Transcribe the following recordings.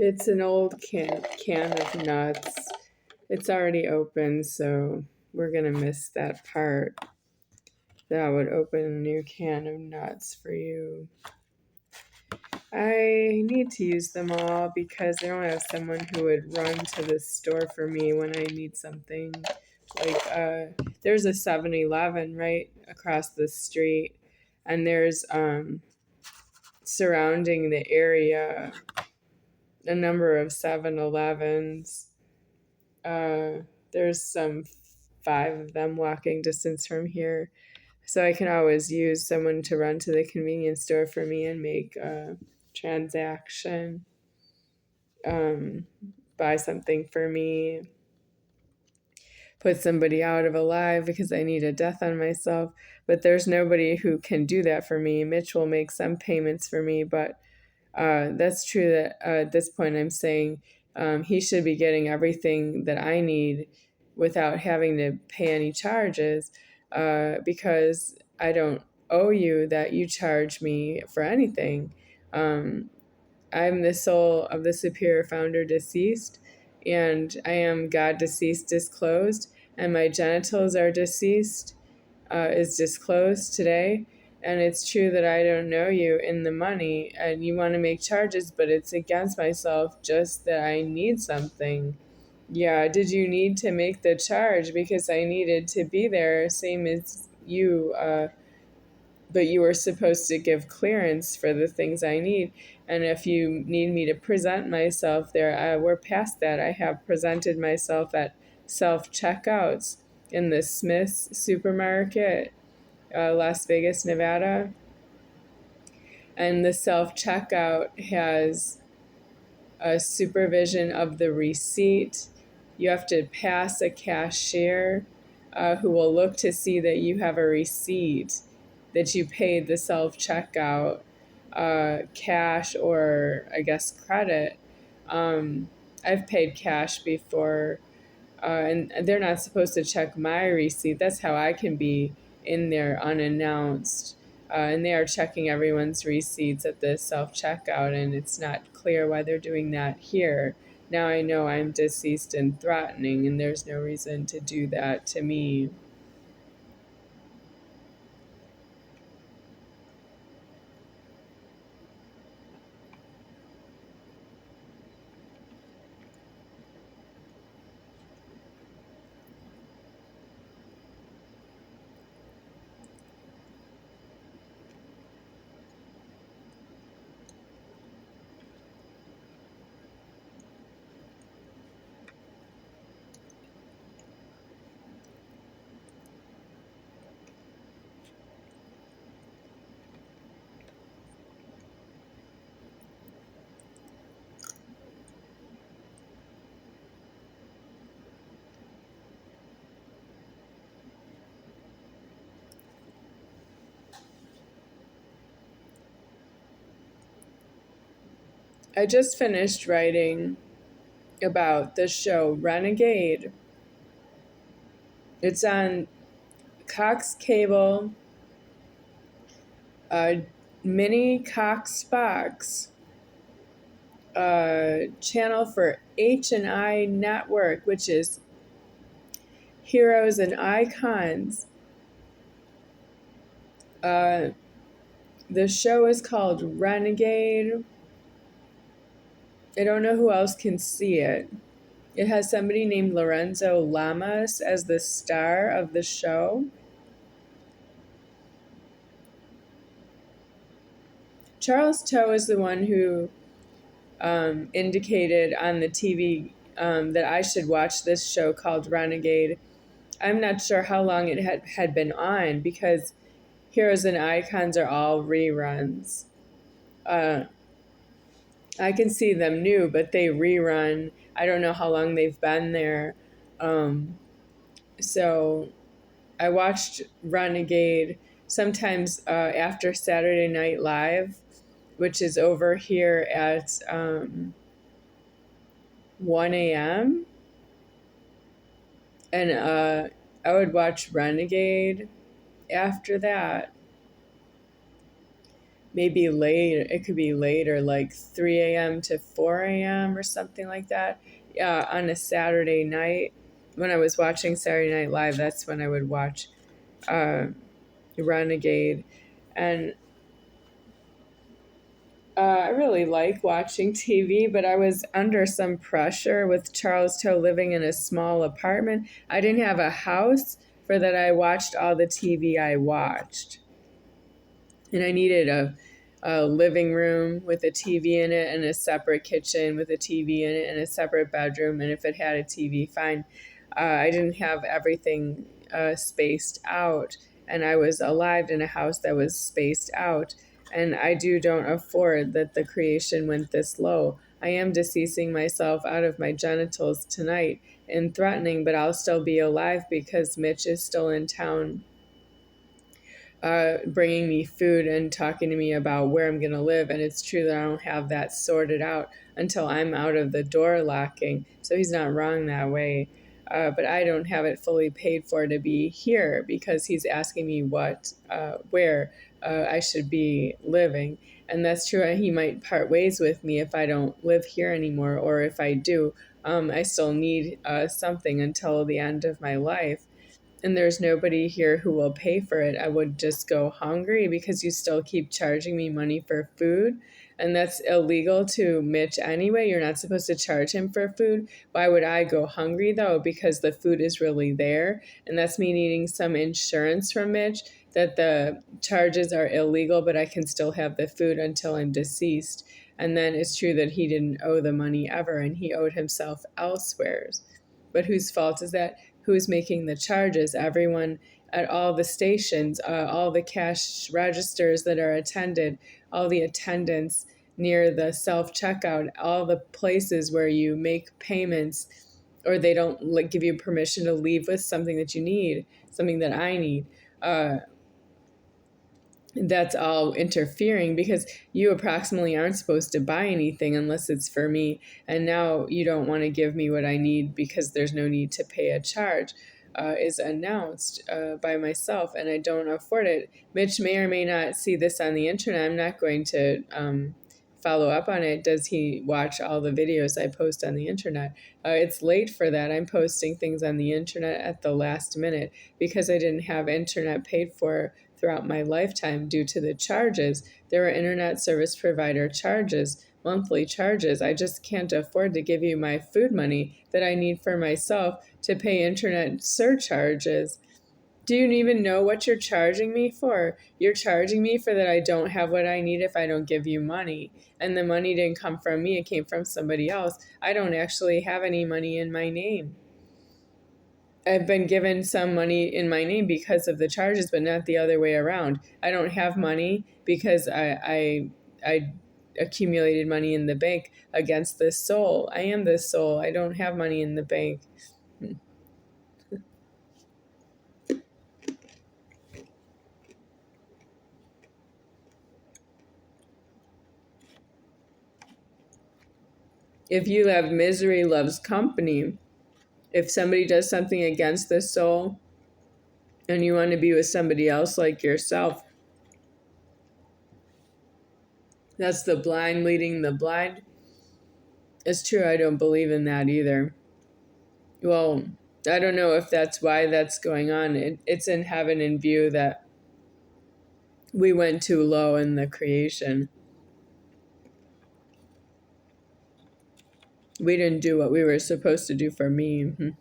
It's an old can of nuts. It's already open, so we're gonna miss that part. That would open a new can of nuts for you. I need to use them all because I don't have someone who would run to the store for me when I need something. Like, there's a 7-Eleven right across the street, and there's surrounding the area a number of 7-Elevens. There's some 5 of them walking distance from here. So I can always use someone to run to the convenience store for me and make a transaction, buy something for me, put somebody out of alive because I need a death on myself. But there's nobody who can do that for me. Mitch will make some payments for me, but that's true that at this point I'm saying he should be getting everything that I need without having to pay any charges, because I don't owe you that you charge me for anything. I'm the soul of the superior founder deceased, and I am God deceased disclosed, and my genitals are deceased, is disclosed today. And it's true that I don't know you in the money, and you want to make charges, but it's against myself just that I need something. Yeah, did you need to make the charge because I needed to be there, same as you, but you were supposed to give clearance for the things I need. And if you need me to present myself there, we're past that. I have presented myself at self-checkouts in the Smith's supermarket, Las Vegas, Nevada. And the self-checkout has a supervision of the receipt. You have to pass a cashier who will look to see that you have a receipt, that you paid the self-checkout, cash or I guess credit. I've paid cash before, and they're not supposed to check my receipt. That's how I can be in there unannounced. And they are checking everyone's receipts at the self-checkout, and it's not clear why they're doing that here. Now I know I'm deceased and threatening, and there's no reason to do that to me. I just finished writing about the show Renegade. It's on Cox Cable, Mini Cox Box, channel for H&I Network, which is Heroes and Icons. The show is called Renegade. I don't know who else can see it. It has somebody named Lorenzo Lamas as the star of the show. Charles Toh is the one who indicated on the TV that I should watch this show called Renegade. I'm not sure how long it had been on because Heroes and Icons are all reruns. I can see them new, but they rerun. I don't know how long they've been there. So I watched Renegade sometimes after Saturday Night Live, which is over here at 1 a.m. And I would watch Renegade after that. maybe late. It could be later, like 3 a.m. to 4 a.m. or something like that. On a Saturday night, when I was watching Saturday Night Live, that's when I would watch Renegade. And I really like watching TV, but I was under some pressure with Charles Toh living in a small apartment. I didn't have a house for that I watched all the TV I watched. And I needed a living room with a TV in it and a separate kitchen with a TV in it and a separate bedroom. And if it had a TV, fine. I didn't have everything spaced out. And I was alive in a house that was spaced out. And I don't afford that the creation went this low. I am deceasing myself out of my genitals tonight and threatening, but I'll still be alive because Mitch is still in town bringing me food and talking to me about where I'm going to live. And it's true that I don't have that sorted out until I'm out of the door locking. So he's not wrong that way. But I don't have it fully paid for to be here because he's asking me where I should be living. And that's true. He might part ways with me if I don't live here anymore, or if I do, I still need something until the end of my life. And there's nobody here who will pay for it. I would just go hungry because you still keep charging me money for food. And that's illegal to Mitch anyway. You're not supposed to charge him for food. Why would I go hungry though? Because the food is really there. And that's me needing some insurance from Mitch that the charges are illegal, but I can still have the food until I'm deceased. And then it's true that he didn't owe the money ever and he owed himself elsewhere. But whose fault is that? Who's making the charges? Everyone at all the stations, all the cash registers that are attended, all the attendants near the self-checkout, all the places where you make payments or they don't give you permission to leave with something that you need, something that I need. That's all interfering because you approximately aren't supposed to buy anything unless it's for me. And now you don't want to give me what I need because there's no need to pay a charge is announced by myself and I don't afford it. Mitch may or may not see this on the internet. I'm not going to follow up on it. Does he watch all the videos I post on the internet? It's late for that. I'm posting things on the internet at the last minute because I didn't have internet paid for throughout my lifetime due to the charges. There were internet service provider charges, monthly charges. I just can't afford to give you my food money that I need for myself to pay internet surcharges. Do you even know what you're charging me for? You're charging me for that I don't have what I need if I don't give you money. And the money didn't come from me, it came from somebody else. I don't actually have any money in my name. I've been given some money in my name because of the charges, but not the other way around. I don't have money because I accumulated money in the bank against this soul. I am this soul. I don't have money in the bank. If you have misery loves company, if somebody does something against the soul and you want to be with somebody else like yourself, that's the blind leading the blind. It's true, I don't believe in that either. Well, I don't know if that's why that's going on. It's in heaven in view that we went too low in the creation. We didn't do what we were supposed to do for me.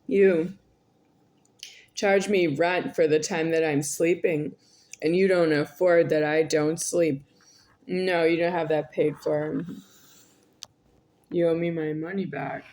You charge me rent for the time that I'm sleeping, and you don't afford that I don't sleep. No, you don't have that paid for. You owe me my money back.